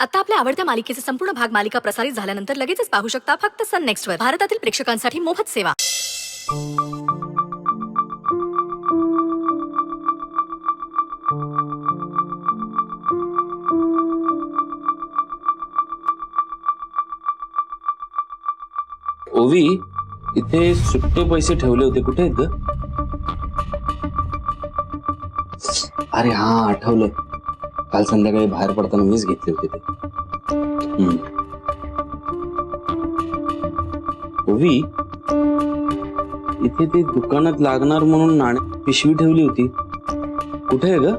आता आपल्या आवडत्या मालिकेचे संपूर्ण भाग मालिका प्रसारित झाल्यानंतर लगेचच पाहू शकता फक्त सन नेक्स्ट वर. भारतातील प्रेक्षकांसाठी मोफत सेवा. ओवी, इथे सुट्टे पैसे ठेवले होते, कुठे आहेत ग? अरे हा, आठवलं. काल संध्याकाळी बाहेर पडताना मीच घेतले होते ते. ओवी, इथे ते दुकानात लागणार म्हणून नाणे पिशवी ठेवली होती, कुठे आहे ग?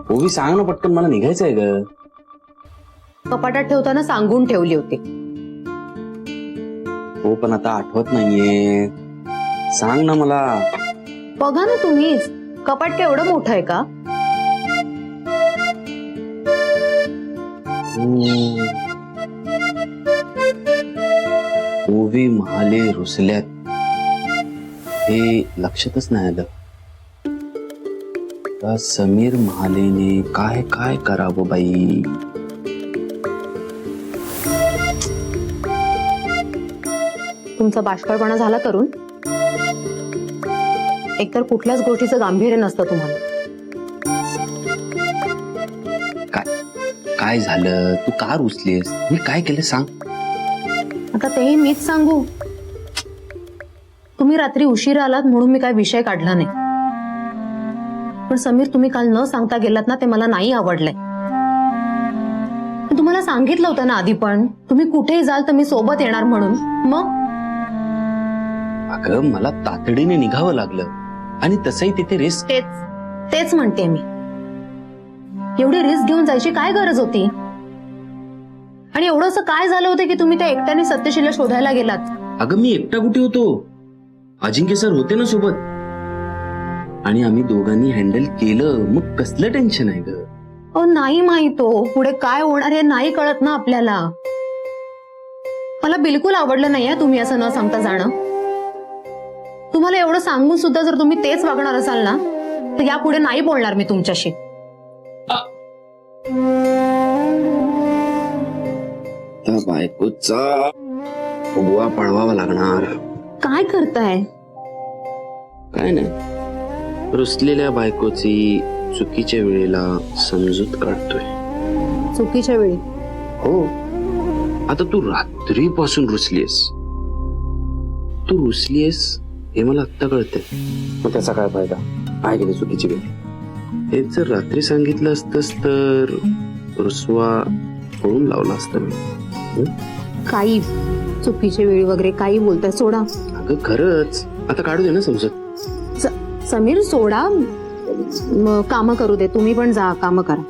ओवी सांग ना पटकन, मला निघायचं आहे ग. कपाटात ठेवताना सांगून ठेवली होती. हो, पण आता आठवत नाहीये. सांग ना मला. बघा ना तुम्हीच, कपाट काय एवढं मोठं आहे का? ओवी महाले रुसल्यात, हे लक्षातच नाही आलं. त्या समीर महालेने काय काय करावं बाई. तुमचा बाष्कळपणा झाला करून. एकतर कुठल्याच गोष्टीचं गांभीर्य नसतं तुम्हाला. काय झालं? तू का रुसलीस? मी काय केलं सांग. आता तेही मीच सांगू. तुम्ही रात्री उशीर आलात म्हणून मी काय विषय काढला नाही. पण समीर, तुम्ही काल न सांगता गेलात ना, ते मला नाही आवडलंय. तुम्हाला सांगितलं होतं ना आधी पण, तुम्ही कुठेही जाल तर मी सोबत येणार म्हणून. मग अगं, मला तातडीने निघावं लागलं आणि तसंही तिथे रिस्क. तेच म्हणते मी. एवढी रिस्क घेऊन जायची काय गरज होती? आणि एवढं असं काय झालं होतं की तुम्ही त्या एकट्याने सत्यशीलला शोधायला गेलात? अगं, मी एकटा कुठे होतो? अजिंक्य सर होते ना सोबत, आणि आम्ही दोघांनी हँडल केलं. मग कसलं टेन्शन आहे ग? नाही माहित हो, पुढे काय होणार हे नाही कळत ना आपल्याला. मला बिलकुल आवडलं नाहीये तुम्ही असं न सांगता जाणं. तुम्हाला एवढं सांगून सुद्धा जर तुम्ही तेच वागणार असाल ना, तर यापुढे नाही बोलणार मी तुमच्याशी. त्या बायकोचा फुगवा पळवावा लागणार. काय करताय? काय नाही, रुसलेल्या बायकोची चुकीच्या वेळेला समजूत काढतोय. चुकीच्या वेळी? हो. आता तू रात्रीपासून रुसलीयस. तू रुसलीयस हे मला आत्ता कळतंय. मग त्याचा काय फायदा आहे की चुकीची वेळ? हेच जर रात्री सांगितलं असतंस तर रुसवा पळून लावला असतं मी. काही चुकीच्या वेळी वगैरे काही बोलताय, सोडा. अगं खरंच, आता काढू दे ना समजत. समीर, सोडा. काम करू दे, तुम्ही पण जा, काम करा.